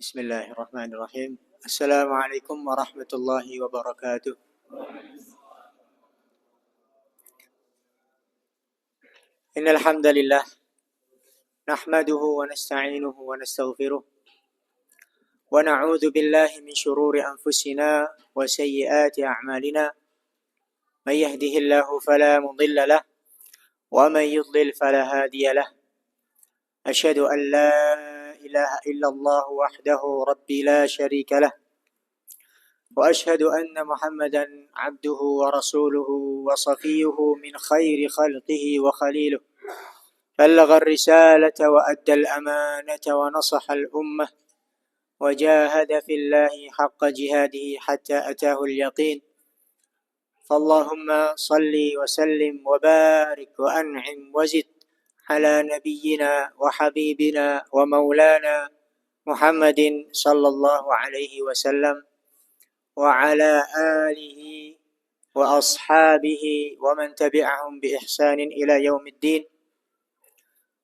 Bismillahirrahmanirrahim. Assalamualaikum warahmatullahi wabarakatuh. Innal hamdalillah nahmaduhu wa nasta'inuhu wa nastaghfiruh wa na'udzu billahi min shururi anfusina wa sayyiati a'malina. Man yahdihillahu fala mudilla lahu wa man yudlil fala hadiya lahu. Asyhadu an la ilaha illallah wahdahu rabbi la syarika lahu. وأشهد أن محمدا عبده ورسوله وصفيه من خير خلقه وخليله بلغ الرسالة وأدى الأمانة ونصح الأمة وجاهد في الله حق جهاده حتى أتاه اليقين فاللهم صل وسلم وبارك وأنعم وزد على نبينا وحبيبنا ومولانا محمد صلى الله عليه وسلم وعلى آله وأصحابه ومن تبعهم بإحسان إلى يوم الدين.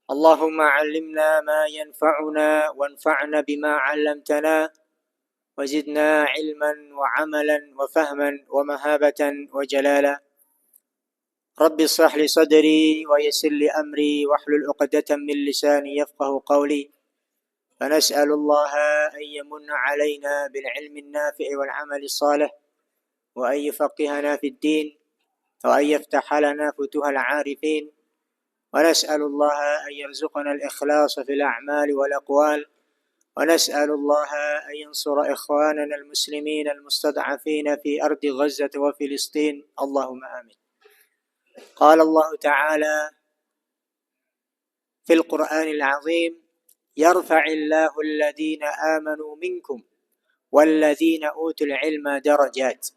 اللهم علمنا ما ينفعنا وانفعنا بما علمتنا وزدنا علما وعملا وفهما ومهابة وجلالا. رب اشرح لي صدري ويسر لي أمري واحلل عقدة من لساني يفقه قولي. فنسأل الله أن يمن علينا بالعلم النافع والعمل الصالح وأن يفقهنا في الدين وأن يفتح لنا فتوح العارفين ونسأل الله أن يرزقنا الإخلاص في الأعمال والأقوال ونسأل الله أن ينصر إخواننا المسلمين المستضعفين في أرض غزة وفلسطين اللهم آمين. قال الله تعالى في القرآن العظيم يرفع الله الذين آمنوا منكم والذين أوتوا العلم درجات.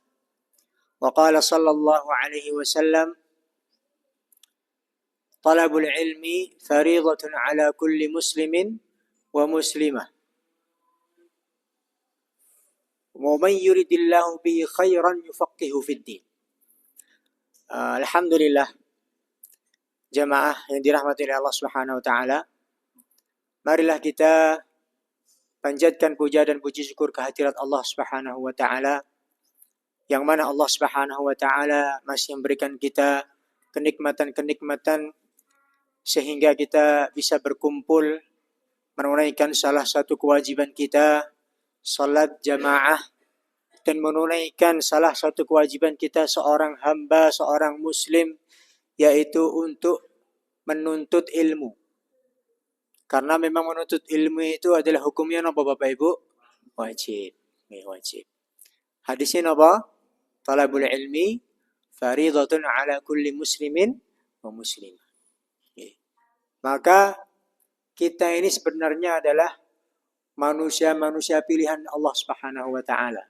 وقال صلى الله عليه وسلم طلب العلم فريضة على كل مسلم ومسلمة ومن يرد الله به خيرا يفقه في الدين. Alhamdulillah jamaah yang dirahmati oleh Allah Subhanahu wa taala. Marilah kita panjatkan puja dan puji syukur kehadirat Allah Subhanahu wa taala, yang mana Allah Subhanahu wa taala masih memberikan kita kenikmatan-kenikmatan sehingga kita bisa berkumpul menunaikan salah satu kewajiban kita, salat jamaah, dan menunaikan salah satu kewajiban kita seorang hamba, seorang muslim, yaitu untuk menuntut ilmu. Karena memang menuntut ilmu itu adalah hukumnya apa Bapak Ibu? Wajib. Wajib. Hadisnya apa? Talabul ilmi faridatun ala kulli muslimin wa muslimah. Maka kita ini sebenarnya adalah manusia-manusia pilihan Allah Subhanahu wa taala.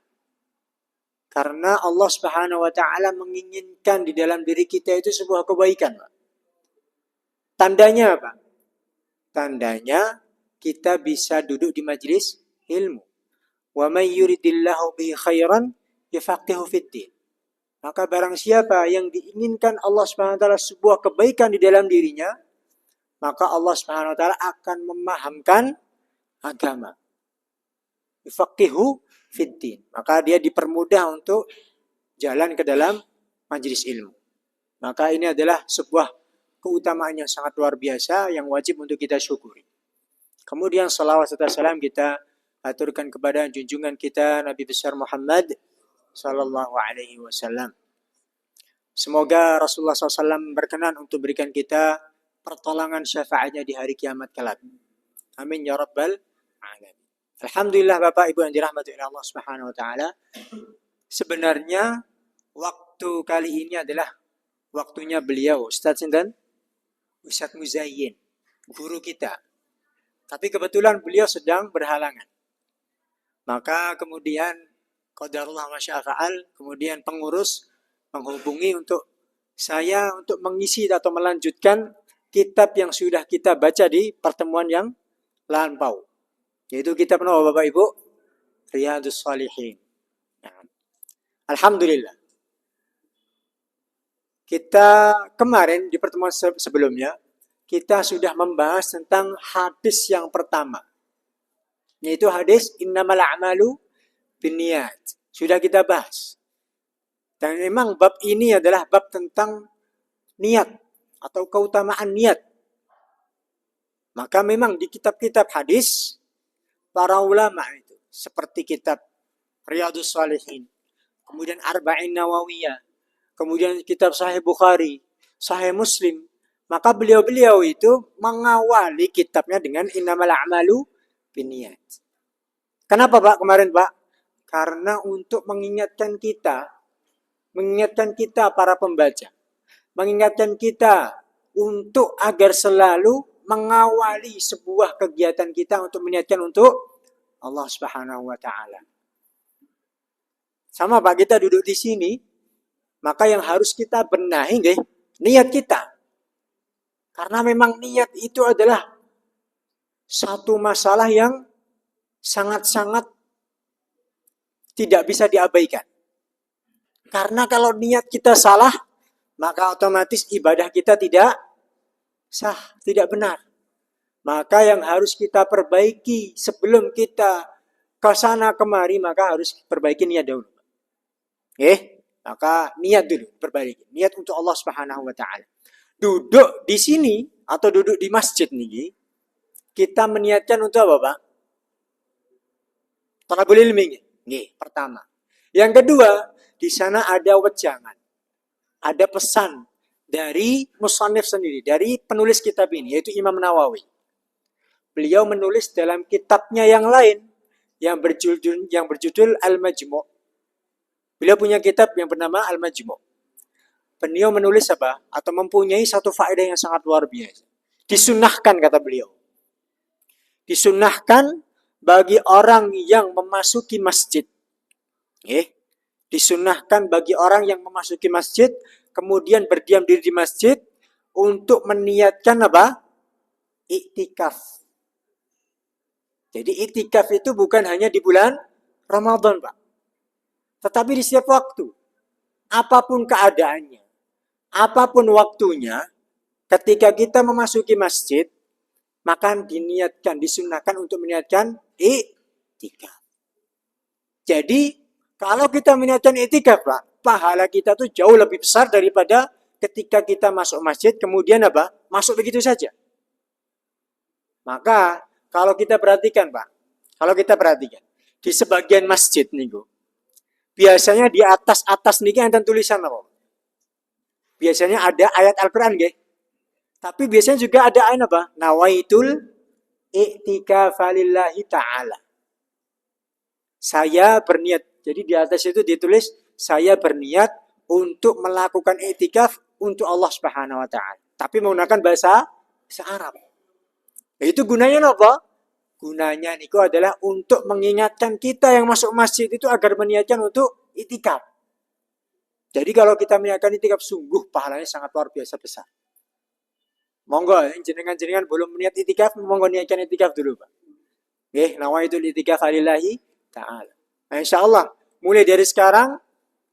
Karena Allah Subhanahu wa taala menginginkan di dalam diri kita itu sebuah kebaikan, Pak. Tandanya apa? Tandanya kita bisa duduk di majelis ilmu. Wa may yuridillahu bihi khairan yafaqihu fid-din. Maka barang siapa yang diinginkan Allah Subhanahu wa taala sebuah kebaikan di dalam dirinya, maka Allah Subhanahu wa taala akan memahamkan agama. Yafaqihu fid-din. Maka dia dipermudah untuk jalan ke dalam majelis ilmu. Maka ini adalah sebuah keutamaan yang sangat luar biasa yang wajib untuk kita syukuri. Kemudian salawat serta salam kita aturkan kepada junjungan kita Nabi besar Muhammad sallallahu alaihi wasallam. Semoga Rasulullah SAW berkenan untuk berikan kita pertolongan syafaatnya di hari kiamat kelak. Amin ya rabbal alamin. Alhamdulillah Bapak Ibu yang dirahmati oleh Allah Subhanahu wa taala. Sebenarnya waktu kali ini adalah waktunya beliau Ustaz Sinten Ustaz Muzayyin, guru kita. Tapi kebetulan beliau sedang berhalangan. Maka kemudian qadarullah ma syaa fa'al, kemudian pengurus menghubungi untuk saya untuk mengisi atau melanjutkan kitab yang sudah kita baca di pertemuan yang lampau. Yaitu kitab apa Bapak Ibu? Riyadhus Shalihin. Nah, alhamdulillah. Kita kemarin di pertemuan sebelumnya, kita sudah membahas tentang hadis yang pertama. Yaitu hadis innamal a'malu binniyat. Sudah kita bahas. Dan memang bab ini adalah bab tentang niat atau keutamaan niat. Maka memang di kitab-kitab hadis para ulama itu seperti kitab Riyadhus Shalihin, kemudian Arba'in Nawawiyah, kemudian kitab Sahih Bukhari, Sahih Muslim, maka beliau-beliau itu mengawali kitabnya dengan innamal a'malu binniyat. Kenapa Pak kemarin Pak? Karena untuk mengingatkan kita para pembaca, mengingatkan kita untuk agar selalu mengawali sebuah kegiatan kita untuk meniatkan untuk Allah Subhanahu wa taala. Sama Pak, kita duduk di sini, maka yang harus kita benahi niat kita. Karena memang niat itu adalah satu masalah yang sangat-sangat tidak bisa diabaikan. Karena kalau niat kita salah, maka otomatis ibadah kita tidak sah, tidak benar. Maka yang harus kita perbaiki sebelum kita ke sana kemari, maka harus perbaiki niat dulu. Maka niat dulu perbaiki. Niat untuk Allah Subhanahu wa taala. Duduk di sini atau duduk di masjid nih, kita meniatkan untuk apa, Pak? Thalabul ilmi. Pertama. Yang kedua, di sana ada wejangan. Ada pesan dari musannif sendiri, dari penulis kitab ini, yaitu Imam Nawawi. Beliau menulis dalam kitabnya yang lain yang berjudul Al-Majmu'. Beliau punya kitab yang bernama Al-Majmu'. Beliau menulis apa? Atau mempunyai satu faedah yang sangat luar biasa. Disunnahkan, kata beliau. Disunnahkan bagi orang yang memasuki masjid. Disunnahkan bagi orang yang memasuki masjid, kemudian berdiam diri di masjid untuk meniatkan apa? Iktikaf. Jadi iktikaf itu bukan hanya di bulan Ramadan, Pak. Tetapi di setiap waktu. Apapun keadaannya. Apapun waktunya. Ketika kita memasuki masjid. Maka disunnahkan untuk meniatkan iktikaf. Jadi kalau kita meniatkan iktikaf, Pak, pahala kita tuh jauh lebih besar daripada ketika kita masuk masjid. Kemudian apa? Masuk begitu saja. Maka kalau kita perhatikan, Pak, di sebagian masjid nih, biasanya di atas nih ada tulisan apa? Biasanya ada ayat Al-Quran, tapi biasanya juga ada ayat apa? Nawaitul i'tikafa lillahi ta'ala. Saya berniat. Jadi di atas itu ditulis, saya berniat untuk melakukan i'tikaf untuk Allah Subhanahu wa taala. Tapi menggunakan bahasa Arab. Itu gunanya apa? Gunanya itu adalah untuk mengingatkan kita yang masuk masjid itu agar meniatkan untuk i'tikaf. Jadi kalau kita meniatkan i'tikaf, sungguh pahalanya sangat luar biasa besar. Monggo, jenengan belum niat i'tikaf, monggo niatkan i'tikaf dulu, Pak. Nawaitul i'tikaf lillahi ta'ala. Nah, insyaallah mulai dari sekarang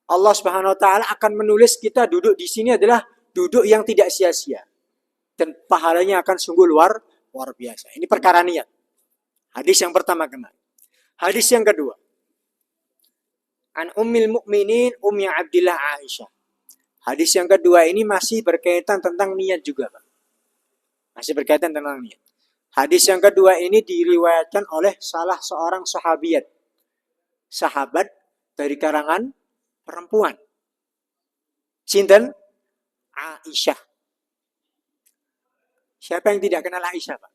Allah Subhanahu wa taala akan menulis kita duduk di sini adalah duduk yang tidak sia-sia. Dan pahalanya akan sungguh luar biasa. Ini perkara niat. Hadis yang pertama kemarin. Hadis yang kedua. An Ummil Mukminin Ummi Abdillah Aisyah. Hadis yang kedua ini masih berkaitan tentang niat juga, Pak. Masih berkaitan tentang niat. Hadis yang kedua ini diriwayatkan oleh salah seorang sahabiat. Sahabat dari karangan perempuan. Sinten? Aisyah. Siapa yang tidak kenal Aisyah, Pak?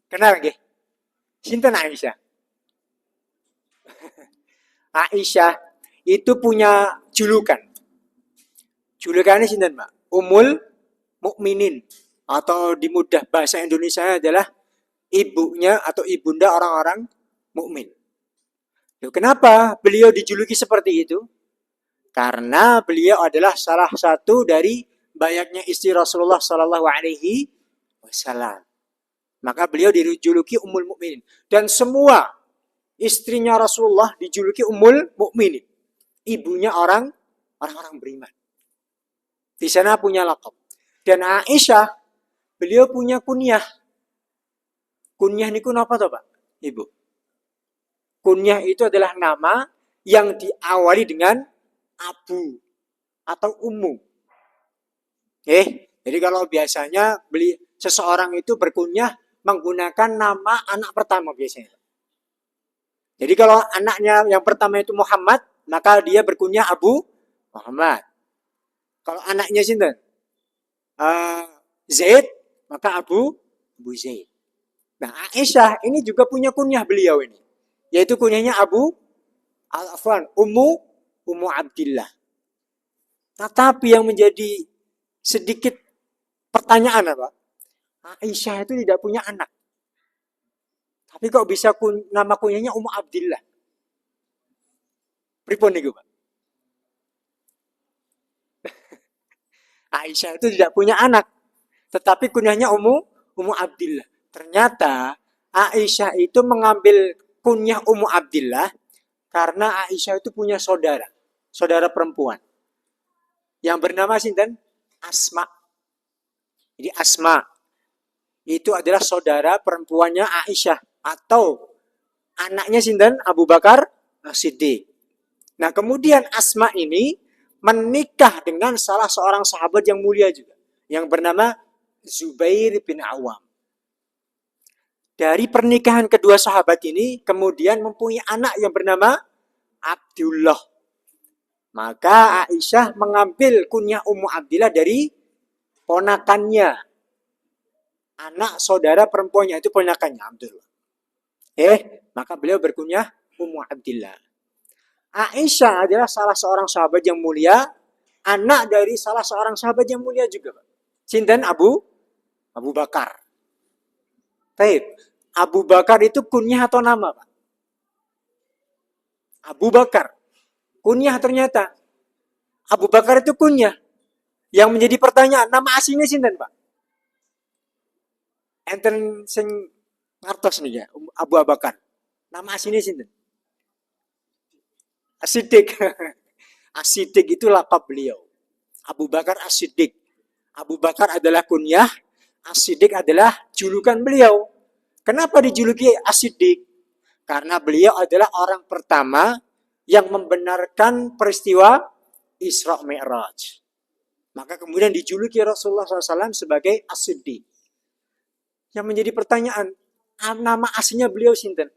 Kenal nggih? Sinten Aisyah? Aisyah itu punya julukan. Julukannya sinten, Pak? Ummul Mukminin, atau di mudah bahasa Indonesia adalah ibunya atau ibunda orang-orang mukmin. Kenapa beliau dijuluki seperti itu? Karena beliau adalah salah satu dari banyaknya istri Rasulullah Sallallahu Alaihi Wasallam. Maka beliau dijuluki Ummul Mukminin. Dan semua istrinya Rasulullah dijuluki Ummul Mukminin. Ibunya orang-orang beriman. Di sana punya laqab. Dan Aisyah, beliau punya kunyah. Kunyah niku napa to, Pak? Ibu. Kunyah itu adalah nama yang diawali dengan abu atau ummu. Jadi kalau biasanya seseorang itu berkunyah menggunakan nama anak pertama biasanya. Jadi kalau anaknya yang pertama itu Muhammad, maka dia berkunyah Abu Muhammad. Kalau anaknya sinten? Zaid, maka Abu Zaid. Nah, Aisyah ini juga punya kunyah beliau ini, yaitu kunyahnya Ummu Abdillah. Tetapi yang menjadi sedikit pertanyaan apa? Aisyah itu tidak punya anak. Tapi kok bisa nama kunyahnya Ummu Abdillah? Pripun niku, Pak? Aisyah itu tidak punya anak, tetapi kunyahnya Ummu Abdillah. Ternyata Aisyah itu mengambil kunyah Ummu Abdillah karena Aisyah itu punya saudara perempuan yang bernama sinten? Asma. Jadi Asma itu adalah saudara perempuannya Aisyah atau anaknya sinten? Abu Bakar As-Siddiq. Nah, kemudian Asma ini menikah dengan salah seorang sahabat yang mulia juga, yang bernama Zubair bin Awam. Dari pernikahan kedua sahabat ini, kemudian mempunyai anak yang bernama Abdullah. Maka Aisyah mengambil kunyah Ummu Abdillah dari ponakannya. Anak saudara perempuannya itu ponakannya Abdullah. Maka beliau berkunyah Ummu Abdillah. Aisyah adalah salah seorang sahabat yang mulia, anak dari salah seorang sahabat yang mulia juga. Sinten? Abu Bakar. Baik. Abu Bakar itu kunyah atau nama, Pak? Abu Bakar. Kunyah ternyata. Abu Bakar itu kunyah. Yang menjadi pertanyaan, nama aslinya sinten, Pak? Enten sing ngartos nih ya, Abu Bakar. Nama aslinya sinten? As-Siddiq. As-Siddiq itu lakab beliau. Abu Bakar As-Siddiq. Abu Bakar adalah kunyah, As-Siddiq adalah julukan beliau. Kenapa dijuluki As-Siddiq? Karena beliau adalah orang pertama yang membenarkan peristiwa Isra Mi'raj. Maka kemudian dijuluki Rasulullah SAW sebagai As-Siddiq. Yang menjadi pertanyaan, nama aslinya beliau sinten?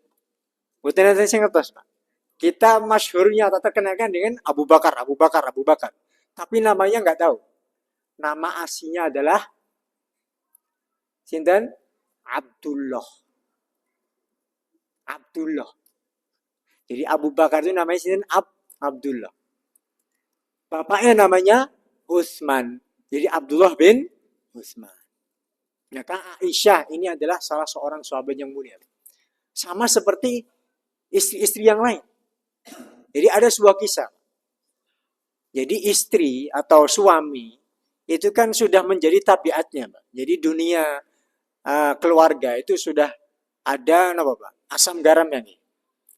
Bukan nanti saya ngertos, Pak. Kita masyhurnya atau terkenalkan dengan Abu Bakar. Tapi namanya nggak tahu. Nama aslinya adalah sinten? Abdullah. Jadi Abu Bakar itu namanya sinten? Abdullah. Bapaknya namanya Utsman. Jadi Abdullah bin Utsman. Maka Aisyah ini adalah salah seorang sahabat yang mulia. Sama seperti istri-istri yang lain. Jadi ada sebuah kisah. Jadi istri atau suami itu kan sudah menjadi tabiatnya, Pak. Jadi dunia keluarga itu sudah ada asam garam yang ini.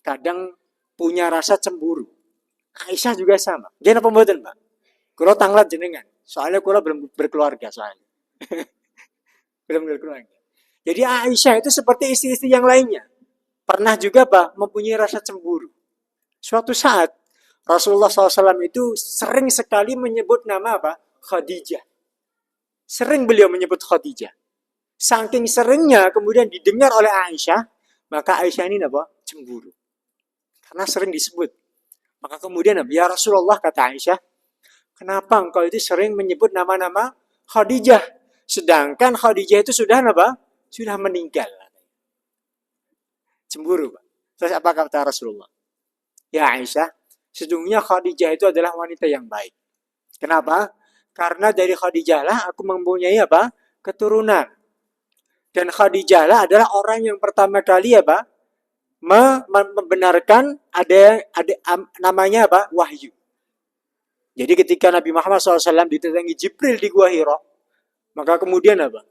Kadang punya rasa cemburu. Aisyah juga sama. Dia apa mboten, Pak? Kula tanglet jenengan. Soalnya kula belum berkeluarga soalnya. Belum berkeluarga. Jadi Aisyah itu seperti istri-istri yang lainnya. Pernah juga, Pak, mempunyai rasa cemburu. Suatu saat Rasulullah SAW itu sering sekali menyebut nama apa? Khadijah. Sering beliau menyebut Khadijah. Saking seringnya kemudian didengar oleh Aisyah, maka Aisyah ini apa? Cemburu. Karena sering disebut. Maka kemudian ya Rasulullah, kata Aisyah, kenapa engkau itu sering menyebut nama-nama Khadijah? Sedangkan Khadijah itu sudah apa? Sudah meninggal. Cemburu, Pak. Terus apa kata Rasulullah? Ya Aisyah, sesungguhnya Khadijah itu adalah wanita yang baik. Kenapa? Karena dari Khadijah lah aku mempunyai apa? Keturunan. Dan Khadijah lah adalah orang yang pertama kali apa? Membenarkan ada namanya apa? Wahyu. Jadi ketika Nabi Muhammad SAW didatangi Jibril di Gua Hira, maka kemudian apa?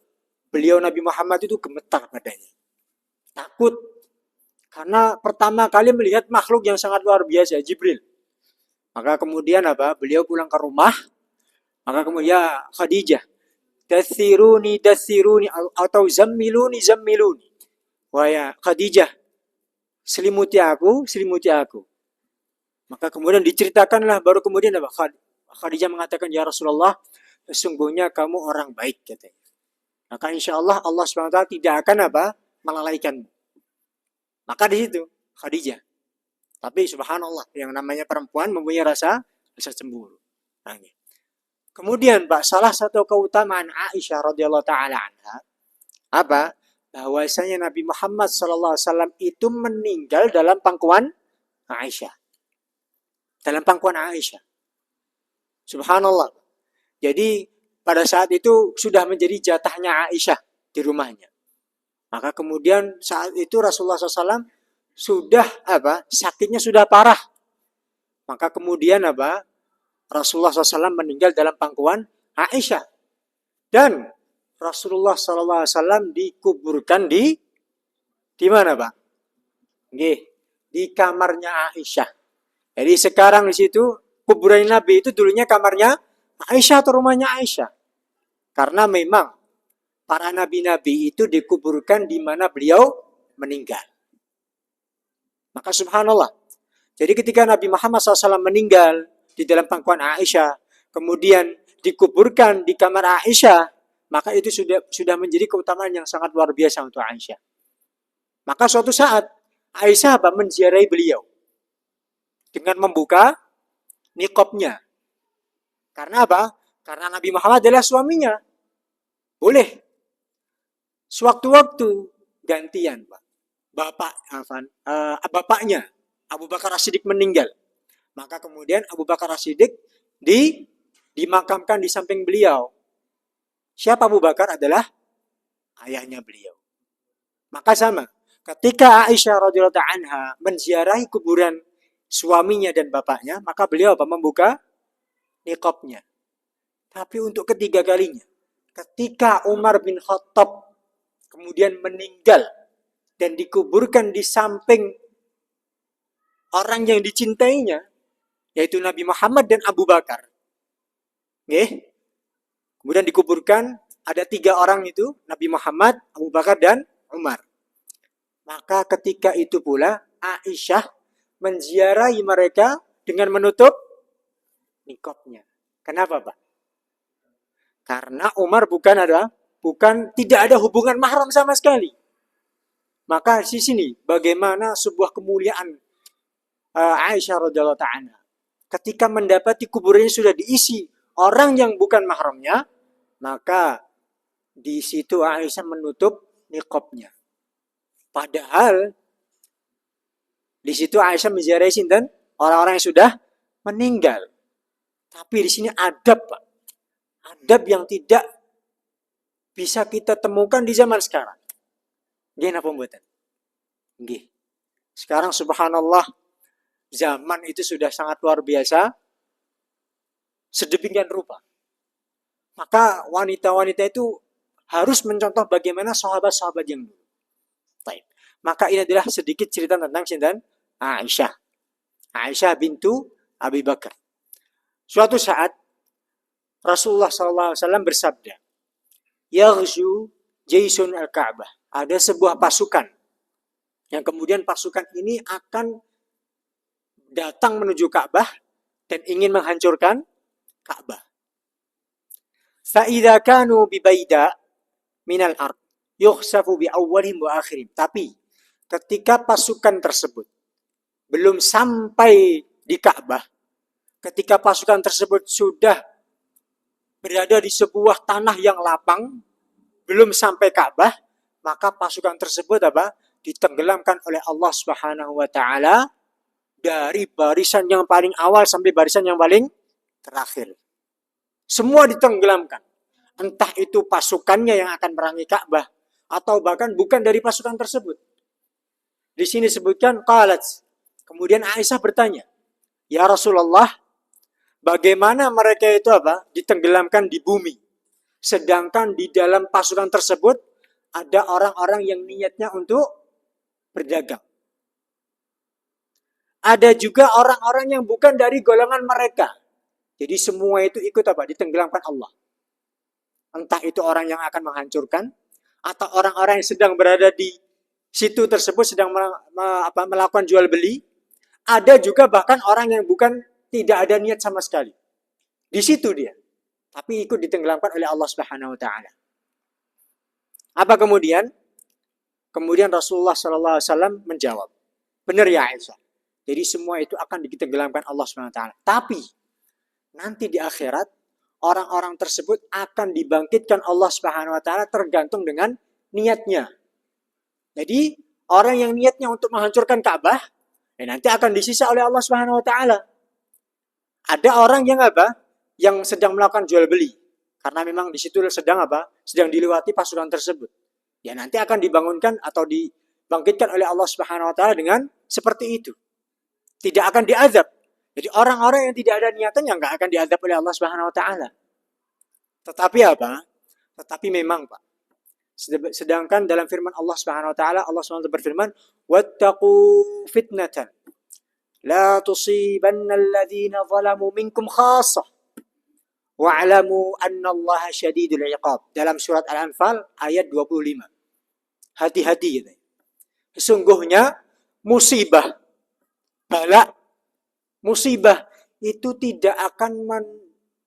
Beliau Nabi Muhammad itu gemetar badannya. Takut. Karena pertama kali melihat makhluk yang sangat luar biasa, Jibril. Maka kemudian apa? Beliau pulang ke rumah. Maka kemudian ya Khadijah, dasiruni atau zammiluni. wahai Khadijah, selimuti aku, selimuti aku. Maka kemudian diceritakanlah, baru kemudian apa? Khadijah mengatakan, ya Rasulullah, sesungguhnya kamu orang baik, katanya. Maka insya Allah Allah SWT tidak akan apa? Melalaikanmu. Maka di situ Khadijah. Tapi subhanallah, yang namanya perempuan mempunyai rasa cemburu. Nah, kemudian Pak, salah satu keutamaan Aisyah radhiyallahu taala anha apa? Bahwasanya Nabi Muhammad sallallahu alaihi wasallam itu meninggal dalam pangkuan Aisyah. Dalam pangkuan Aisyah. Subhanallah. Jadi pada saat itu sudah menjadi jatahnya Aisyah di rumahnya. Maka kemudian saat itu Rasulullah SAW sudah apa? Sakitnya sudah parah. Maka kemudian apa? Rasulullah SAW meninggal dalam pangkuan Aisyah. Dan Rasulullah SAW dikuburkan di mana, Pak? Nggih, di kamarnya Aisyah. Jadi sekarang di situ kuburan Nabi itu dulunya kamarnya Aisyah atau rumahnya Aisyah. Karena memang para nabi-nabi itu dikuburkan di mana beliau meninggal. Maka subhanallah. Jadi ketika Nabi Muhammad SAW meninggal di dalam pangkuan Aisyah, kemudian dikuburkan di kamar Aisyah, maka itu sudah menjadi keutamaan yang sangat luar biasa untuk Aisyah. Maka suatu saat Aisyah menziarahi beliau dengan membuka niqabnya. Karena apa? Karena Nabi Muhammad adalah suaminya. Boleh. Sewaktu-waktu gantian, Pak. Bapaknya Abu Bakar As-Siddiq meninggal. Maka kemudian Abu Bakar As-Siddiq dimakamkan di samping beliau. Siapa Abu Bakar? Adalah ayahnya beliau. Maka sama, ketika Aisyah radhiyallahu anha menziarahi kuburan suaminya dan bapaknya, maka beliau membuka niqabnya. Tapi untuk ketiga kalinya, ketika Umar bin Khattab kemudian meninggal dan dikuburkan di samping orang yang dicintainya, yaitu Nabi Muhammad dan Abu Bakar. Kemudian dikuburkan, ada 3 orang itu, Nabi Muhammad, Abu Bakar, dan Umar. Maka ketika itu pula, Aisyah menziarahi mereka dengan menutup niqabnya. Kenapa, Pak? Karena Umar tidak ada hubungan mahram sama sekali. Maka di sini bagaimana sebuah kemuliaan Aisyah radhiyallahu ta'ala ketika mendapati kuburannya sudah diisi orang yang bukan mahramnya, maka di situ Aisyah menutup niqabnya. Padahal di situ Aisyah menziarahi sinten? Orang-orang yang sudah meninggal. Tapi di sini adab, Pak. Adab yang tidak bisa kita temukan di zaman sekarang. Nggih napa mboten? Nggih. Sekarang subhanallah zaman itu sudah sangat luar biasa sedemikian rupa. Maka wanita-wanita itu harus mencontoh bagaimana sahabat-sahabat yang dulu. Baik. Maka ini adalah sedikit cerita tentang sinten? Aisyah. Aisyah bintu Abi Bakar. Suatu saat Rasulullah SAW bersabda, Yaghzu Jaisun al-Ka'bah. Ada sebuah pasukan yang kemudian pasukan ini akan datang menuju Ka'bah dan ingin menghancurkan Ka'bah. Fa'idha kanu bibaida minal ard yukhsafu bi'awwalihim wa akhirim. Tapi ketika pasukan tersebut belum sampai di Ka'bah, ketika pasukan tersebut sudah berada di sebuah tanah yang lapang, belum sampai Ka'bah, maka pasukan tersebut ditenggelamkan oleh Allah Subhanahu wa taala dari barisan yang paling awal sampai barisan yang paling terakhir. Semua ditenggelamkan. Entah itu pasukannya yang akan merangi Ka'bah atau bahkan bukan dari pasukan tersebut. Di sini disebutkan qalat. Kemudian Aisyah bertanya, "Ya Rasulullah, bagaimana mereka itu ditenggelamkan di bumi? Sedangkan di dalam pasukan tersebut ada orang-orang yang niatnya untuk berdagang. Ada juga orang-orang yang bukan dari golongan mereka. Jadi semua itu ikut ditenggelamkan Allah. Entah itu orang yang akan menghancurkan atau orang-orang yang sedang berada di situ tersebut sedang melakukan jual beli. Ada juga bahkan orang yang tidak ada niat sama sekali. Di situ dia. Tapi ikut ditenggelamkan oleh Allah Subhanahu wa taala. Apa kemudian? Kemudian Rasulullah sallallahu alaihi wasallam menjawab, "Benar ya Aisyah. Jadi semua itu akan ditenggelamkan Allah Subhanahu wa taala. Tapi nanti di akhirat orang-orang tersebut akan dibangkitkan Allah Subhanahu wa taala tergantung dengan niatnya. Jadi orang yang niatnya untuk menghancurkan Ka'bah, nanti akan disisa oleh Allah Subhanahu wa taala. Ada orang yang yang sedang melakukan jual beli. Karena memang di situ sedang sedang dilewati pasukan tersebut. Ya nanti akan dibangunkan atau dibangkitkan oleh Allah Subhanahu wa taala dengan seperti itu. Tidak akan diazab. Jadi orang-orang yang tidak ada niatan yang nggak akan diazab oleh Allah Subhanahu wa taala. Tetapi Tetapi memang Pak. Sedangkan dalam firman Allah Subhanahu wa taala, Allah Subhanahu wa taala berfirman, "Wattaqu fitnatan la tusibanna alladhina zalamu minkum khassah wa'lamu annallaha syadidul iqab." Dalam surat Al-Anfal ayat 25. Hati-hati gitu. Sesungguhnya musibah, bala, musibah itu tidak akan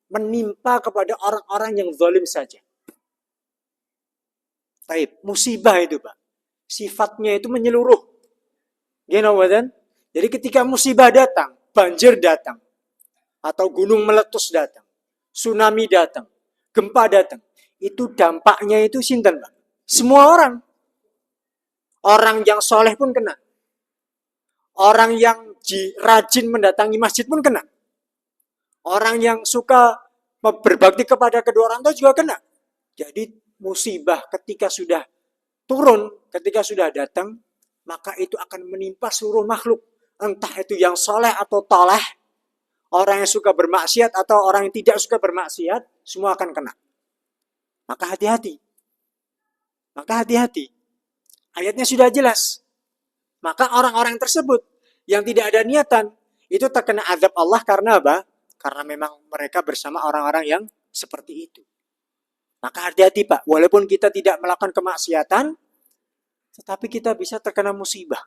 menimpa kepada orang-orang yang zalim saja. Taib, musibah itu Pak. Sifatnya itu menyeluruh. Jadi ketika musibah datang, banjir datang, atau gunung meletus datang, tsunami datang, gempa datang, itu dampaknya itu sinten Pak? Semua orang. Orang yang soleh pun kena. Orang yang rajin mendatangi masjid pun kena. Orang yang suka berbakti kepada kedua orang tua juga kena. Jadi musibah ketika sudah turun, ketika sudah datang, maka itu akan menimpa seluruh makhluk. Entah itu yang soleh atau toleh, orang yang suka bermaksiat atau orang yang tidak suka bermaksiat, semua akan kena. Maka hati-hati. Ayatnya sudah jelas. Maka orang-orang tersebut yang tidak ada niatan, itu terkena azab Allah karena apa? Karena memang mereka bersama orang-orang yang seperti itu. Maka hati-hati Pak, walaupun kita tidak melakukan kemaksiatan, tetapi kita bisa terkena musibah.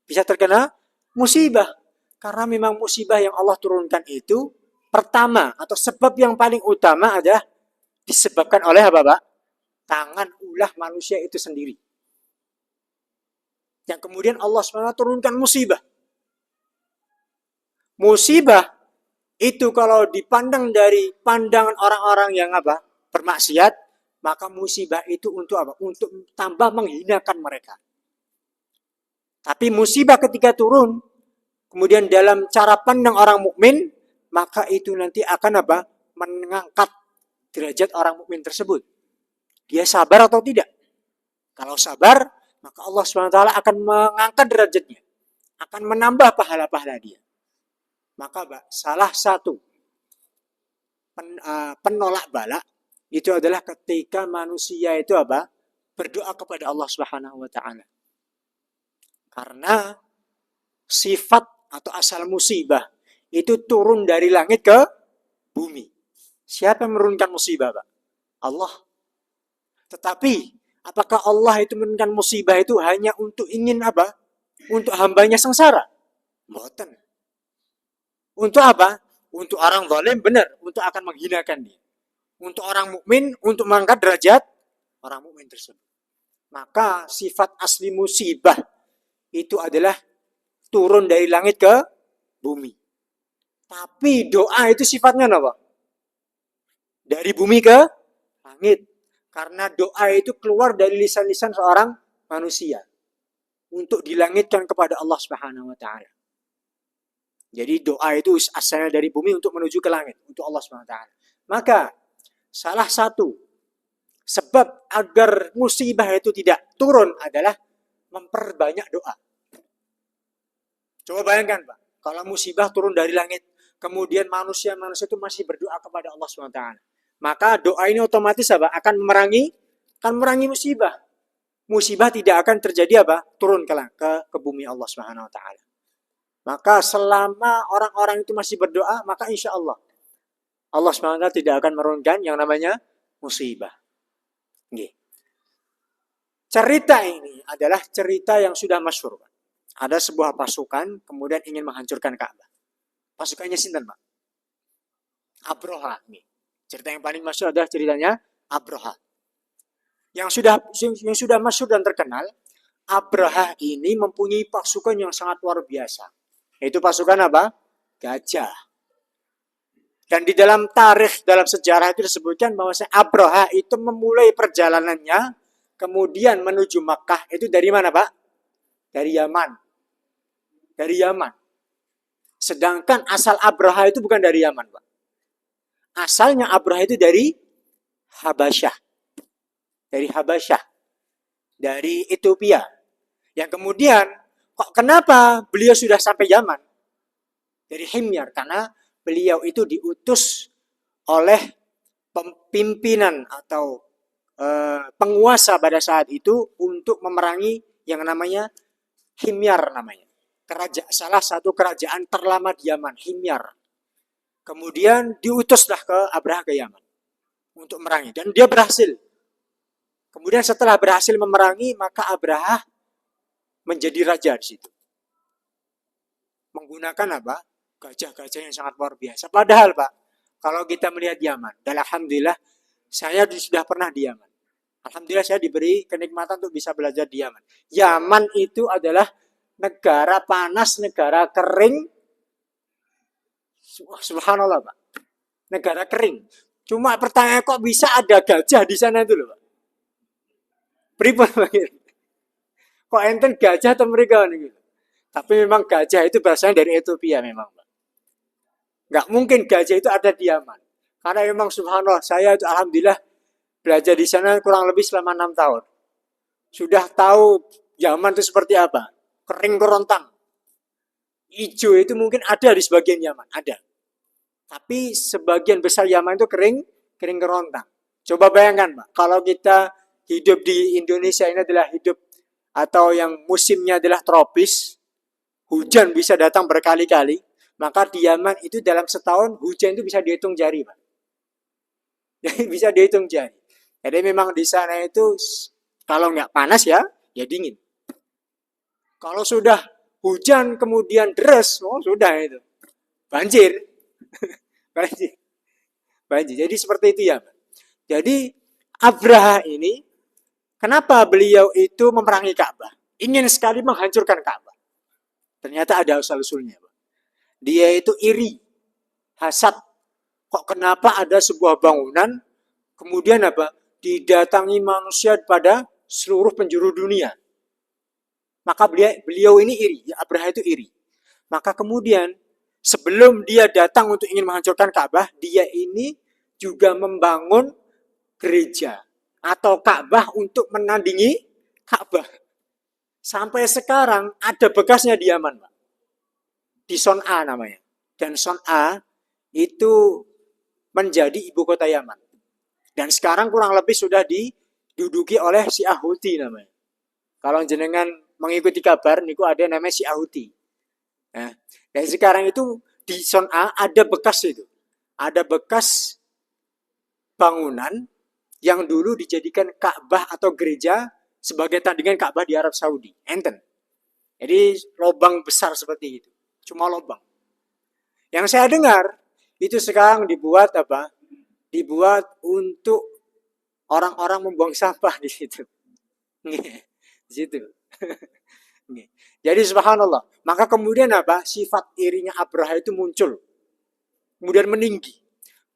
Bisa terkena musibah. Karena memang musibah yang Allah turunkan itu, pertama atau sebab yang paling utama adalah disebabkan oleh apa Pak? Tangan ulah manusia itu sendiri. Yang kemudian Allah SWT turunkan musibah. Musibah itu kalau dipandang dari pandangan orang-orang yang bermaksiat, maka musibah itu untuk apa? Untuk tambah menghinakan mereka. Tapi musibah ketika turun, kemudian dalam cara pandang orang mukmin, maka itu nanti akan mengangkat derajat orang mukmin tersebut. Dia sabar atau tidak? Kalau sabar, maka Allah SWT akan mengangkat derajatnya. Akan menambah pahala-pahala dia. Maka salah satu penolak bala itu adalah ketika manusia itu berdoa kepada Allah Subhanahu wa taala. Karena sifat atau asal musibah itu turun dari langit ke bumi. Siapa yang menurunkan musibah, Pak? Allah. Tetapi apakah Allah itu menurunkan musibah itu hanya untuk ingin Untuk hambanya sengsara? Mboten. Untuk apa? Untuk orang zalim benar, untuk akan menghinakan dia. Untuk orang mukmin, untuk mengangkat derajat orang mukmin tersebut. Maka sifat asli musibah itu adalah turun dari langit ke bumi. Tapi doa itu sifatnya apa? Dari bumi ke langit. Karena doa itu keluar dari lisan-lisan seorang manusia untuk dilangitkan kepada Allah Subhanahu wa taala. Jadi doa itu asalnya dari bumi untuk menuju ke langit untuk Allah Subhanahu wa taala. Maka salah satu sebab agar musibah itu tidak turun adalah memperbanyak doa. Coba bayangkan Pak, kalau musibah turun dari langit, kemudian manusia itu masih berdoa kepada Allah Subhanahu wa taala. Maka doa ini otomatis akan memerangi musibah. Musibah tidak akan terjadi turun ke bumi Allah Subhanahu wa taala. Maka selama orang-orang itu masih berdoa, maka insya Allah Subhanahu wa taala tidak akan menurunkan yang namanya musibah. Nggih. Cerita ini adalah cerita yang sudah masyhur. Ada sebuah pasukan kemudian ingin menghancurkan Ka'bah. Pasukannya sinten, Pak? Abroha ini. Cerita yang paling masyhur adalah ceritanya Abroha. Yang sudah masyhur dan terkenal, Abraha ini mempunyai pasukan yang sangat luar biasa. Yaitu pasukan apa? Gajah. Dan di dalam tarikh, dalam sejarah itu disebutkan bahwa Abraha itu memulai perjalanannya kemudian menuju Makkah itu dari mana, Pak? Dari Yaman. Dari Yaman. Sedangkan asal Abraha itu bukan dari Yaman, Pak. Asalnya Abraha itu dari Habasyah. Dari Habasyah. Dari Ethiopia. Yang kemudian, kok kenapa beliau sudah sampai Yaman? Dari Himyar. Karena beliau itu diutus oleh pimpinan atau penguasa pada saat itu untuk memerangi yang namanya Himyar namanya. Salah satu kerajaan terlama di Yaman, Himyar. Kemudian diutuslah ke Abraha ke Yaman untuk memerangi. Dan dia berhasil. Kemudian setelah berhasil memerangi, maka Abraha menjadi raja di situ. Menggunakan apa? Gajah-gajah yang sangat luar biasa. Padahal, Pak, kalau kita melihat Yaman, dan alhamdulillah, saya sudah pernah di Yaman. Alhamdulillah saya diberi kenikmatan untuk bisa belajar di Yaman. Yaman itu adalah negara panas, negara kering. Subhanallah, Pak. Negara kering. Cuma pertanyaan kok bisa ada gajah di sana itu loh, Pak. Pripun kok enten gajah atau mereka nih? Tapi memang gajah itu berasal dari Ethiopia memang, Pak. Nggak mungkin gajah itu ada di Yaman. Karena memang subhanallah, saya itu alhamdulillah belajar di sana kurang lebih selama 6 tahun. Sudah tahu Yaman itu seperti apa. Kering kerontang. Hijau itu mungkin ada di sebagian Yaman, ada. Tapi sebagian besar Yaman itu kering kerontang. Coba bayangkan, Pak, kalau kita hidup di Indonesia ini adalah hidup atau yang musimnya adalah tropis, hujan bisa datang berkali-kali, maka di Yaman itu dalam setahun hujan itu bisa dihitung jari, Pak. Jadi bisa dihitung jari. Jadi memang di sana itu kalau nggak panas ya dingin. Kalau sudah hujan kemudian deras, oh sudah itu banjir. banjir. Banjir. Jadi seperti itu ya, Pak. Jadi Abraha ini kenapa beliau itu memerangi Ka'bah? Ingin sekali menghancurkan Ka'bah. Ternyata ada asal-usulnya, Pak. Dia itu iri, hasad. Kok kenapa ada sebuah bangunan, kemudian apa? Didatangi manusia pada seluruh penjuru dunia. Maka beliau ini iri, Abraha itu iri. Maka kemudian sebelum dia datang untuk ingin menghancurkan Ka'bah, dia ini juga membangun gereja atau Ka'bah untuk menandingi Ka'bah. Sampai sekarang ada bekasnya di Yaman, Pak. Di Son'a namanya. Dan Son'a itu menjadi ibu kota Yaman. Dan sekarang kurang lebih sudah diduduki oleh Syiah Houthi namanya. Kalau jenengan mengikuti kabar, niku ada namanya Syiah Houthi. Nah, dan sekarang itu di Son'a ada bekas itu. Ada bekas bangunan yang dulu dijadikan Ka'bah atau gereja sebagai tandingan Ka'bah di Arab Saudi. Enten. Jadi lubang besar seperti itu. Cuma lubang. Yang saya dengar itu sekarang dibuat apa? Dibuat untuk orang-orang membuang sampah di situ. Di situ. Jadi subhanallah. Maka kemudian apa? Sifat irinya Abraha itu muncul. Kemudian meninggi.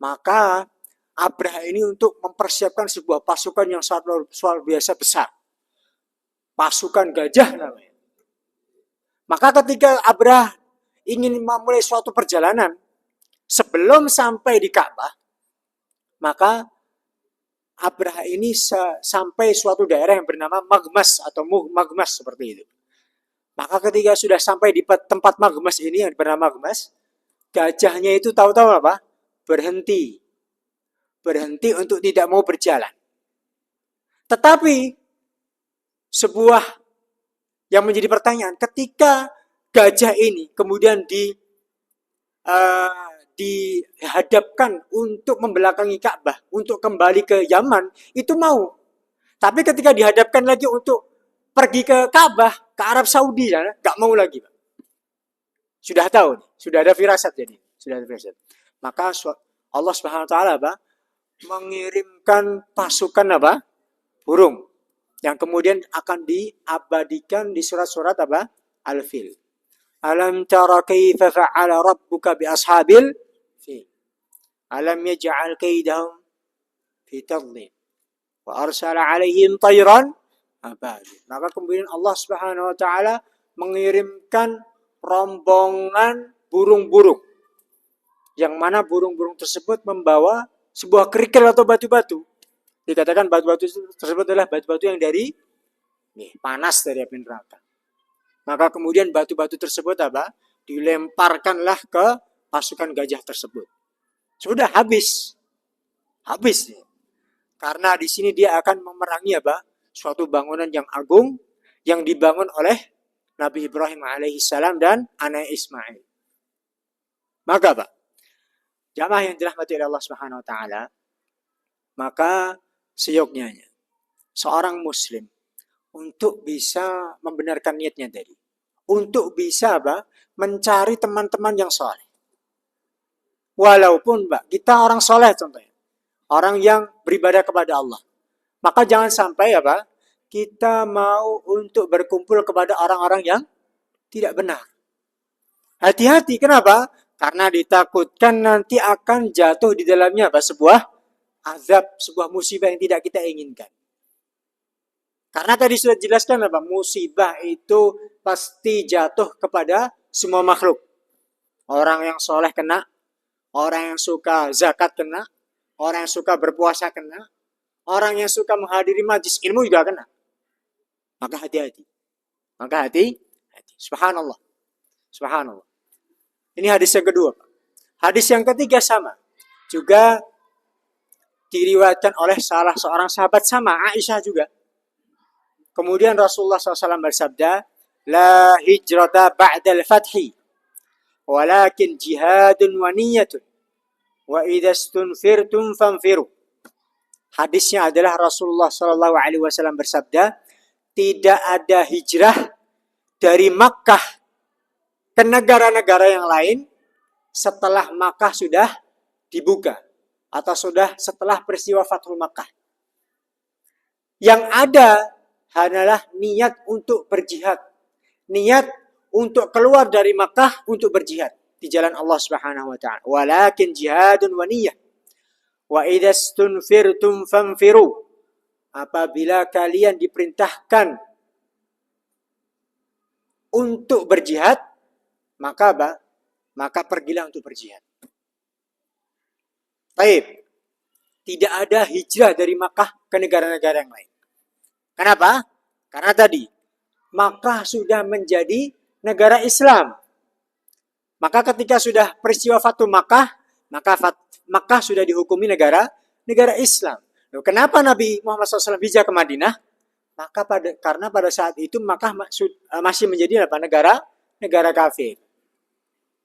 Maka Abraha ini untuk mempersiapkan sebuah pasukan yang sangat luar biasa besar. Pasukan gajah namanya. Maka ketika Abraha ingin memulai suatu perjalanan, sebelum sampai di Ka'bah, maka Abraha ini sampai suatu daerah yang bernama Magmas atau Magmas seperti itu. Maka ketika sudah sampai di tempat Magmas ini yang bernama Magmas, gajahnya itu tahu-tahu apa? Berhenti untuk tidak mau berjalan. Tetapi sebuah yang menjadi pertanyaan, ketika gajah ini kemudian dihadapkan untuk membelakangi Ka'bah, untuk kembali ke Yaman, itu mau. Tapi ketika dihadapkan lagi untuk pergi ke Ka'bah, ke Arab Saudi sana, nggak mau lagi, Pak. Sudah tahu, sudah ada firasat jadi, sudah ada firasat. Maka Allah Subhanahu wa taala apa? Mengirimkan pasukan apa? Burung yang kemudian akan diabadikan di surat-surat apa? Al-Fil. Alam tara kaifa fa'ala rabbuka bi ashabil fil. Alam yaj'al kaidahum fi tadlil wa arsala 'alaihim tayran ababil. Maka kemudian Allah Subhanahu wa taala mengirimkan rombongan burung-burung, yang mana burung-burung tersebut membawa sebuah kerikil atau batu-batu. Dikatakan batu-batu tersebut adalah batu-batu yang dari panas dari api neraka. Maka kemudian batu-batu tersebut apa? Dilemparkanlah ke pasukan gajah tersebut. Sudah habis. Habis. Karena di sini dia akan memerangi apa? Suatu bangunan yang agung yang dibangun oleh Nabi Ibrahim alaihissalam dan anak Ismail. Maka Pak, jamaah yang dirahmati oleh Allah Subhanahu wa taala, maka seyogyanya seorang muslim untuk bisa membenarkan niatnya tadi, untuk bisa Pak, mencari teman-teman yang soleh. Walaupun Pak, kita orang soleh contohnya, orang yang beribadah kepada Allah, maka jangan sampai apa? Kita mau untuk berkumpul kepada orang-orang yang tidak benar. Hati-hati, kenapa? Karena ditakutkan nanti akan jatuh di dalamnya apa? Sebuah azab, sebuah musibah yang tidak kita inginkan. Karena tadi sudah jelaskan apa? Musibah itu pasti jatuh kepada semua makhluk. Orang yang soleh kena, orang yang suka zakat kena, orang yang suka berpuasa kena, orang yang suka menghadiri majlis ilmu juga kena. Maka hati-hati. Maka hati-hati. Subhanallah. Subhanallah. Ini hadis yang kedua. Hadis yang ketiga sama. Juga diriwayatkan oleh salah seorang sahabat sama, Aisyah juga. Kemudian Rasulullah SAW bersabda, La hijrata ba'dal fathi, walakin jihadun wa niyatun, wa idha stunfirtum fanfiru. Hadisnya adalah Rasulullah SAW bersabda, tidak ada hijrah dari Makkah ke negara-negara yang lain setelah Makkah sudah dibuka atau sudah setelah peristiwa Fathul Makkah. Yang ada hanyalah niat untuk berjihad, niat untuk keluar dari Makkah untuk berjihad di jalan Allah Subhanahu wa taala. Walakin jihadun wa niyyah. Wa idza stunfirtum fanfiru. Apabila kalian diperintahkan untuk berjihad, maka apa? Maka pergilah untuk berjihad. Baik. Tidak ada hijrah dari Makkah ke negara-negara yang lain. Kenapa? Karena tadi Makkah sudah menjadi negara Islam. Maka ketika sudah peristiwa Fathul Makkah, maka Makkah sudah dihukumi negara Islam. Loh, kenapa Nabi Muhammad SAW hijrah ke Madinah? Maka karena pada saat itu Makkah masih menjadi apa? Negara kafir.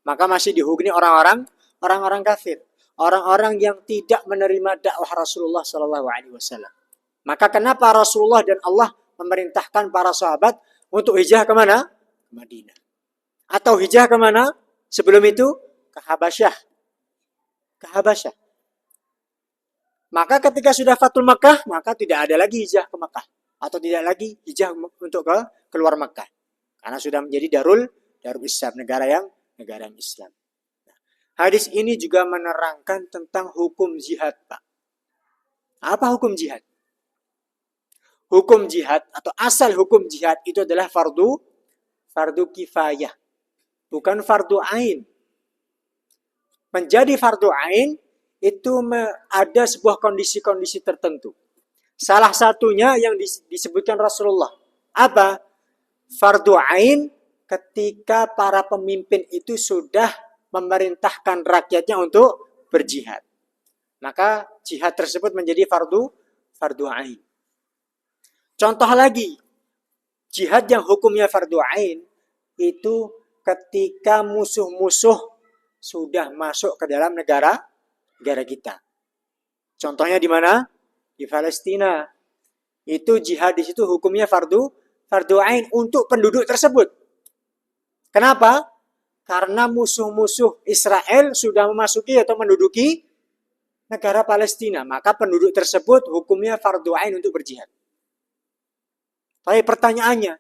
Maka masih dihukumi orang-orang kafir, orang-orang yang tidak menerima dakwah Rasulullah SAW. Maka kenapa Rasulullah dan Allah memerintahkan para sahabat untuk hijrah ke mana? Ke Madinah. Atau hijrah ke mana? Sebelum itu ke Habasyah. Ke Habasyah. Maka ketika sudah Fathul Makkah, maka tidak ada lagi hijrah ke Makkah. Atau tidak lagi hijrah untuk keluar Makkah. Karena sudah menjadi Darul Islam, negara yang Islam. Hadis ini juga menerangkan tentang hukum jihad, Pak. Apa hukum jihad? Hukum jihad atau asal hukum jihad itu adalah fardu kifayah. Bukan fardu ain. Menjadi fardu ain itu ada sebuah kondisi-kondisi tertentu. Salah satunya yang disebutkan Rasulullah. Apa? Fardu ain ketika para pemimpin itu sudah memerintahkan rakyatnya untuk berjihad. Maka jihad tersebut menjadi fardu ain. Contoh lagi, jihad yang hukumnya fardu ain itu ketika musuh-musuh sudah masuk ke dalam negara kita. Contohnya di mana? Di Palestina. Itu jihad di situ hukumnya fardu ain untuk penduduk tersebut. Kenapa? Karena musuh-musuh Israel sudah memasuki atau menduduki negara Palestina, maka penduduk tersebut hukumnya fardu ain untuk berjihad. Tapi pertanyaannya,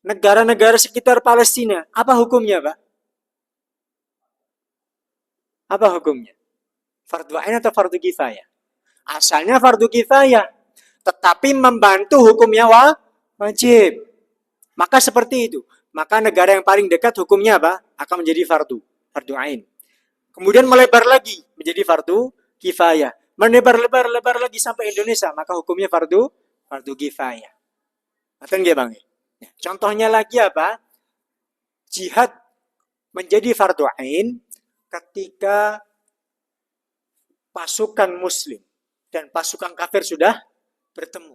negara-negara sekitar Palestina, apa hukumnya, Pak? Apa hukumnya? Fardu ain atau fardu kifayah? Asalnya fardu kifayah, tetapi membantu hukumnya wajib. Maka seperti itu. Maka negara yang paling dekat hukumnya apa? Akan menjadi fardu ain. Kemudian melebar lagi menjadi fardu kifayah. Melebar lagi sampai Indonesia, maka hukumnya fardu kifayah. Ngerti nggih, Bang? Ya, contohnya lagi apa? Jihad menjadi fardu ain ketika pasukan muslim dan pasukan kafir sudah bertemu.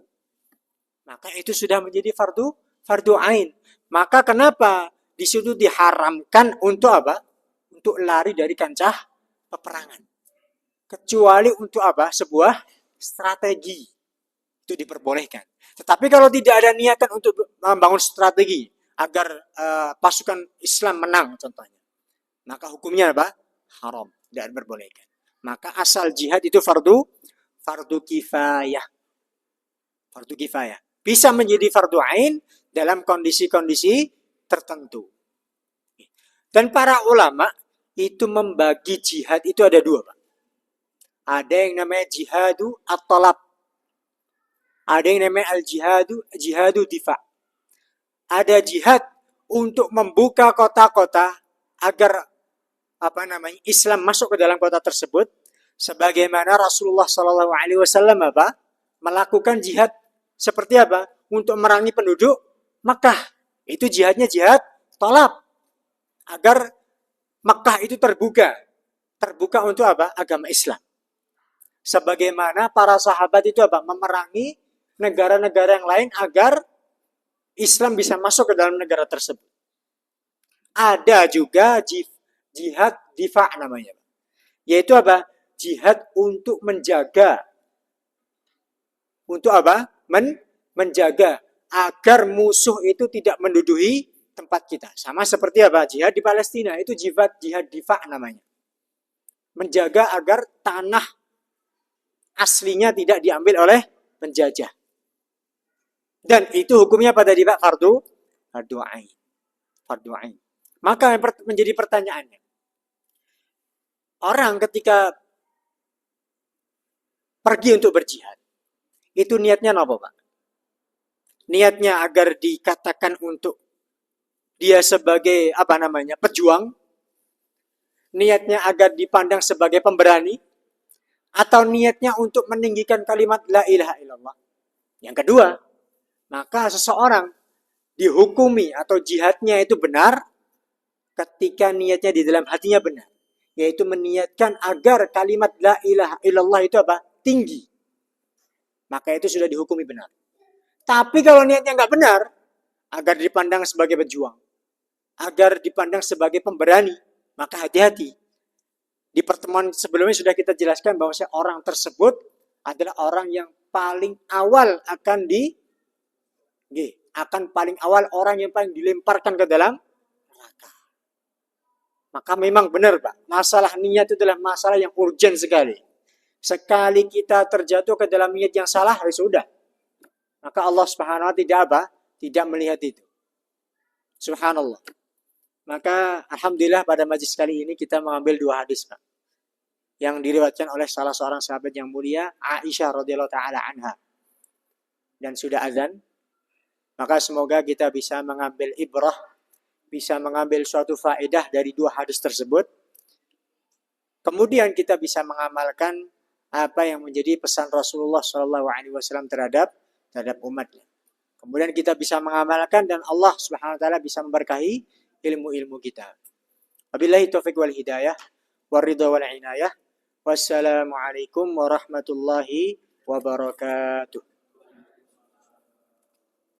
Maka itu sudah menjadi fardu ain. Maka kenapa di situ diharamkan untuk apa? Untuk lari dari kancah peperangan. Kecuali untuk apa? Sebuah strategi. Itu diperbolehkan. Tetapi kalau tidak ada niatan untuk membangun strategi agar pasukan Islam menang contohnya, maka hukumnya apa? Haram, tidak diperbolehkan. Maka asal jihad itu fardu kifayah. Fardu kifayah. Bisa menjadi fardu ain dalam kondisi-kondisi tertentu. Dan para ulama itu membagi jihad itu ada dua, Pak. Ada yang namanya jihadu at-talab. Ada yang namanya jihadu difa. Ada jihad untuk membuka kota-kota agar Islam masuk ke dalam kota tersebut, sebagaimana Rasulullah SAW melakukan jihad seperti apa? Untuk merangi penduduk Makkah. Itu jihadnya jihad talab. Agar Makkah itu terbuka untuk apa? Agama Islam. Sebagaimana para sahabat itu apa? Memerangi negara-negara yang lain agar Islam bisa masuk ke dalam negara tersebut. Ada juga jihad difa namanya. Yaitu apa? Jihad untuk menjaga. Untuk apa? Menjaga agar musuh itu tidak menduduki tempat kita. Sama seperti apa? Jihad di Palestina. Itu jihad difa namanya. Menjaga agar tanah aslinya tidak diambil oleh penjajah. Dan itu hukumnya pada Pak? Fardu ain. Maka menjadi pertanyaannya. Orang ketika pergi untuk berjihad, itu niatnya apa, Pak? Niatnya agar dikatakan untuk dia sebagai pejuang, niatnya agar dipandang sebagai pemberani, atau niatnya untuk meninggikan kalimat la ilaha illallah. Yang kedua, maka seseorang dihukumi atau jihadnya itu benar ketika niatnya di dalam hatinya benar, yaitu meniatkan agar kalimat la ilaha illallah itu apa? Tinggi. Maka itu sudah dihukumi benar. Tapi kalau niatnya nggak benar, agar dipandang sebagai pejuang, agar dipandang sebagai pemberani, maka hati-hati. Di pertemuan sebelumnya sudah kita jelaskan bahwa orang tersebut adalah orang yang paling awal orang yang paling dilemparkan ke dalam neraka. Maka memang benar, Pak. Masalah niat itu adalah masalah yang urgent sekali. Sekali kita terjatuh ke dalam niat yang salah, ya sudah. Maka Allah Subhanahu wa taala tidak melihat itu. Subhanallah. Maka alhamdulillah pada majlis kali ini kita mengambil dua hadis, Pak, yang diriwayatkan oleh salah seorang sahabat yang mulia, Aisyah radhiyallahu taala anha. Dan sudah azan. Maka semoga kita bisa mengambil ibrah, bisa mengambil suatu faedah dari dua hadis tersebut. Kemudian kita bisa mengamalkan apa yang menjadi pesan Rasulullah SAW terhadap umatnya. Kemudian kita bisa mengamalkan dan Allah Subhanahu wa taala bisa memberkahi ilmu-ilmu kita. Wabillahi taufiq wal hidayah, waridha wal inayah. Wassalamualaikum warahmatullahi wabarakatuh.